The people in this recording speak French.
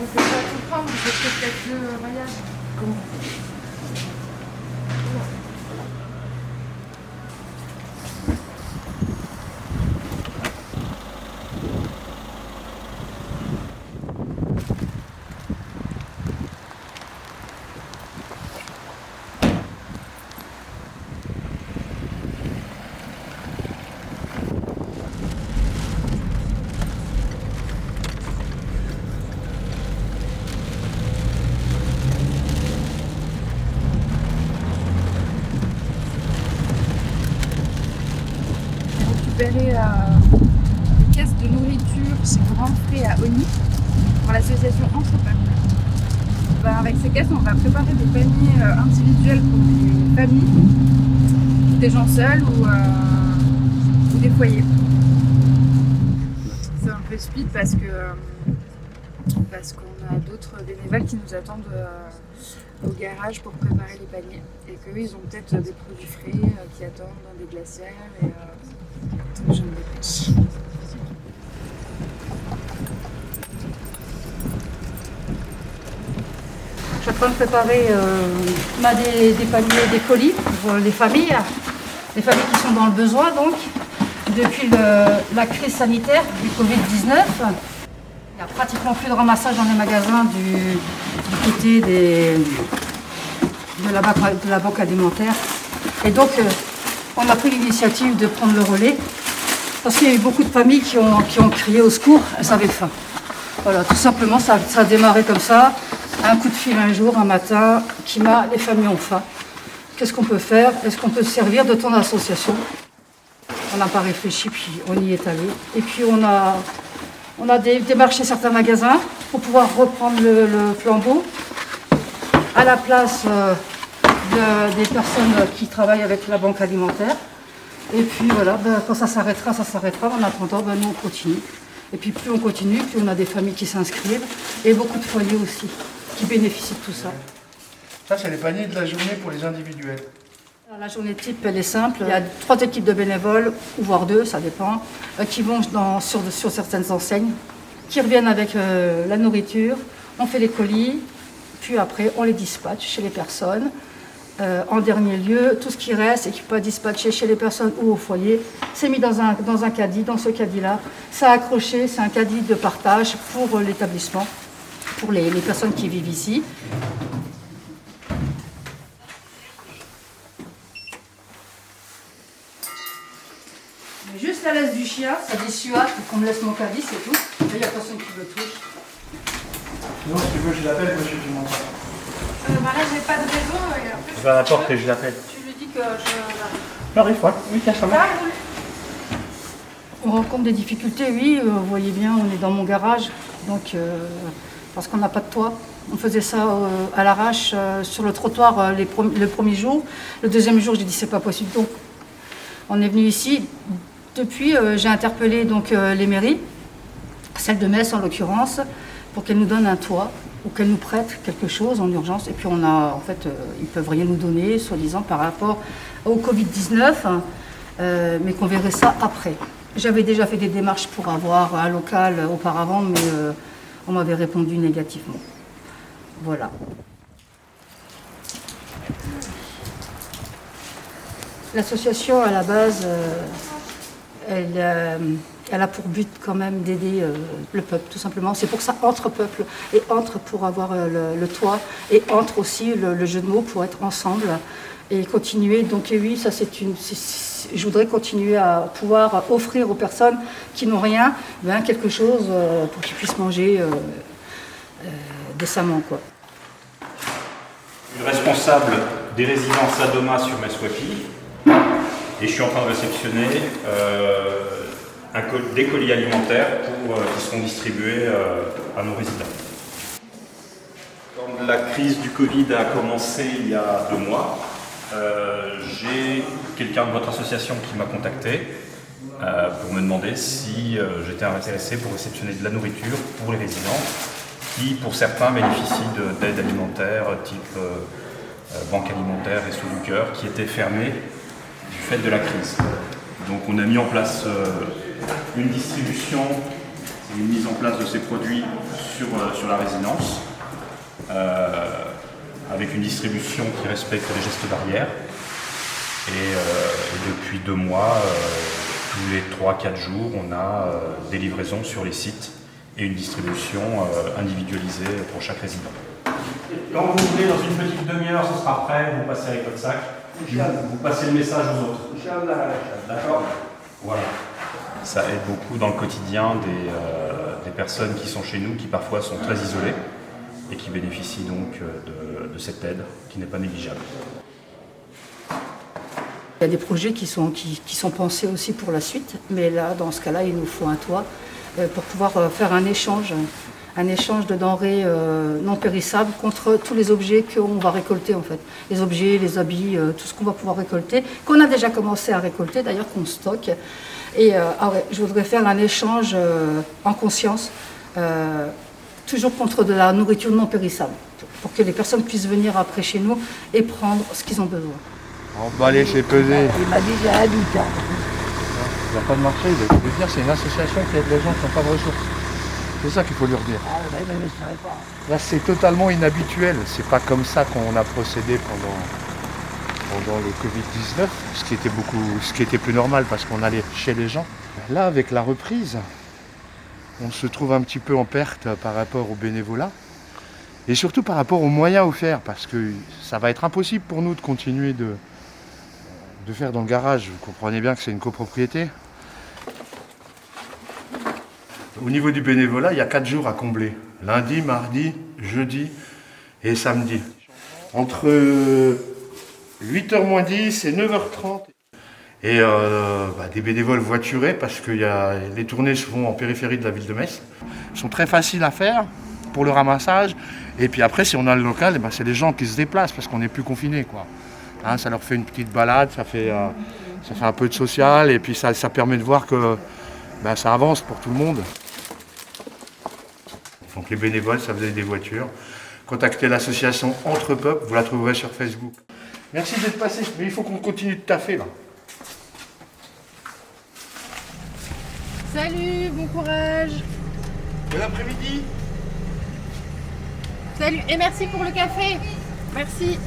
vous pouvez pas comprendre, vous faites peut-être le voyage. Comment? Récupérer des caisses de nourriture chez Grand Frais à Oni pour l'association Entre Peuples. Avec ces caisses, on va préparer des paniers individuels pour des familles, des gens seuls ou des foyers. C'est un peu speed parce qu'on a d'autres bénévoles qui nous attendent au garage pour préparer les paniers et qu'eux ils ont peut-être des produits frais qui attendent dans des glacières et je me dépêche. Je suis en train de préparer des paniers, des colis pour les familles qui sont dans le besoin donc. Depuis la crise sanitaire du Covid-19, il n'y a pratiquement plus de ramassage dans les magasins du côté de la banque alimentaire. Et donc, on a pris l'initiative de prendre le relais parce qu'il y a eu beaucoup de familles qui ont crié au secours, elles avaient faim. Voilà, tout simplement, ça a démarré comme ça. Un coup de fil un jour, un matin, les familles ont faim. Qu'est-ce qu'on peut faire? Est-ce qu'on peut se servir de ton association? On n'a pas réfléchi, puis on y est allé. Et puis on a démarché certains magasins pour pouvoir reprendre le flambeau à la place des personnes qui travaillent avec la banque alimentaire. Et puis voilà, quand ça s'arrêtera, ça s'arrêtera. En attendant, nous on continue. Et puis plus on continue, plus on a des familles qui s'inscrivent et beaucoup de foyers aussi qui bénéficient de tout ça. Ça, c'est les paniers de la journée pour les individuels. La journée type, elle est simple. Il y a 3 équipes de bénévoles, ou voire 2, ça dépend, qui vont sur certaines enseignes, qui reviennent avec la nourriture. On fait les colis, puis après, on les dispatche chez les personnes. En dernier lieu, tout ce qui reste et qui peut être dispatché chez les personnes ou au foyer, c'est mis dans un caddie. Dans ce caddie-là, c'est accroché, c'est un caddie de partage pour l'établissement, pour les personnes qui vivent ici. Juste la laisse du chien, ça dissuade qu'on me laisse mon caddie, c'est tout. Il n'y a personne qui le touche. Sinon, si tu veux, je l'appelle, monsieur, tu m'entends. Là, j'ai pas de réseau. Et après, Je vais à la porte et je l'appelle. tu lui dis que je... J'arrive, ouais. Oui, tiens, ça marche. On rencontre des difficultés, oui. Vous voyez bien, on est dans mon garage, donc parce qu'on n'a pas de toit. On faisait ça à l'arrache sur le trottoir le premier jour. Le deuxième jour, j'ai dit c'est pas possible. Donc, on est venu ici. Depuis, j'ai interpellé donc les mairies, celle de Metz en l'occurrence, pour qu'elles nous donnent un toit ou qu'elles nous prêtent quelque chose en urgence. Et puis on a, en fait, ils peuvent rien nous donner, soi-disant par rapport au Covid-19, mais qu'on verrait ça après. J'avais déjà fait des démarches pour avoir un local auparavant, mais on m'avait répondu négativement. Voilà. L'association, à la base, elle a pour but quand même d'aider le peuple, tout simplement. C'est pour ça, entre peuples, et entre pour avoir le toit, et entre aussi le jeu de mots pour être ensemble et continuer. Donc et oui, ça je voudrais continuer à pouvoir offrir aux personnes qui n'ont rien, quelque chose pour qu'ils puissent manger décemment, quoi. Je suis responsable des résidences Adoma sur Metz-Wapi et je suis en train de réceptionner des colis alimentaires qui seront distribués à nos résidents. Quand la crise du Covid a commencé il y a 2 mois, j'ai quelqu'un de votre association qui m'a contacté pour me demander si j'étais intéressé pour réceptionner de la nourriture pour les résidents qui, pour certains, bénéficient d'aide alimentaire type banque alimentaire et Restos du Cœur qui étaient fermés du fait de la crise. Donc on a mis en place une distribution et une mise en place de ces produits sur la résidence, avec une distribution qui respecte les gestes barrières. Et depuis 2 mois, tous les 3-4 jours, on a des livraisons sur les sites et une distribution individualisée pour chaque résident. Quand vous voulez, dans une petite demi-heure, ce sera prêt, vous passez avec votre sac, vous passez le message aux autres. D'accord ? Voilà. Ça aide beaucoup dans le quotidien des personnes qui sont chez nous, qui parfois sont très isolées et qui bénéficient donc de cette aide qui n'est pas négligeable. Il y a des projets qui sont pensés aussi pour la suite, mais là, dans ce cas-là, il nous faut un toit pour pouvoir faire un échange de denrées non périssables contre tous les objets qu'on va récolter en fait. Les objets, les habits, tout ce qu'on va pouvoir récolter, qu'on a déjà commencé à récolter d'ailleurs, qu'on stocke. Et je voudrais faire un échange en conscience, toujours contre de la nourriture non périssable, pour que les personnes puissent venir après chez nous et prendre ce qu'ils ont besoin. Emballé, c'est pesé. Il m'a dit j'ai un habitant. Il n'y a pas de marché, je veux dire, c'est une association qui aide les gens qui n'ont pas de ressources. C'est ça qu'il faut leur dire. Ah ouais, mais je ne savais pas. Là, c'est totalement inhabituel. C'est pas comme ça qu'on a procédé pendant le Covid-19, ce qui était plus normal parce qu'on allait chez les gens. Là, avec la reprise, on se trouve un petit peu en perte par rapport au bénévolat et surtout par rapport aux moyens offerts parce que ça va être impossible pour nous de continuer de faire dans le garage. Vous comprenez bien que c'est une copropriété. Au niveau du bénévolat, il y a 4 jours à combler. Lundi, mardi, jeudi et samedi. Entre 8h moins 10 et 9h30. Et des bénévoles voiturés parce que les tournées se font en périphérie de la ville de Metz. Ils sont très faciles à faire pour le ramassage. Et puis après, si on a le local, c'est les gens qui se déplacent parce qu'on n'est plus confinés, quoi. Hein, ça leur fait une petite balade, ça fait un peu de social et puis ça permet de voir que ça avance pour tout le monde. Donc les bénévoles, ça faisait des voitures. Contactez l'association Entre Peuples, vous la trouverez sur Facebook. Merci d'être passé, mais il faut qu'on continue de taffer là. Salut, bon courage. Bon après-midi. Salut et merci pour le café. Merci.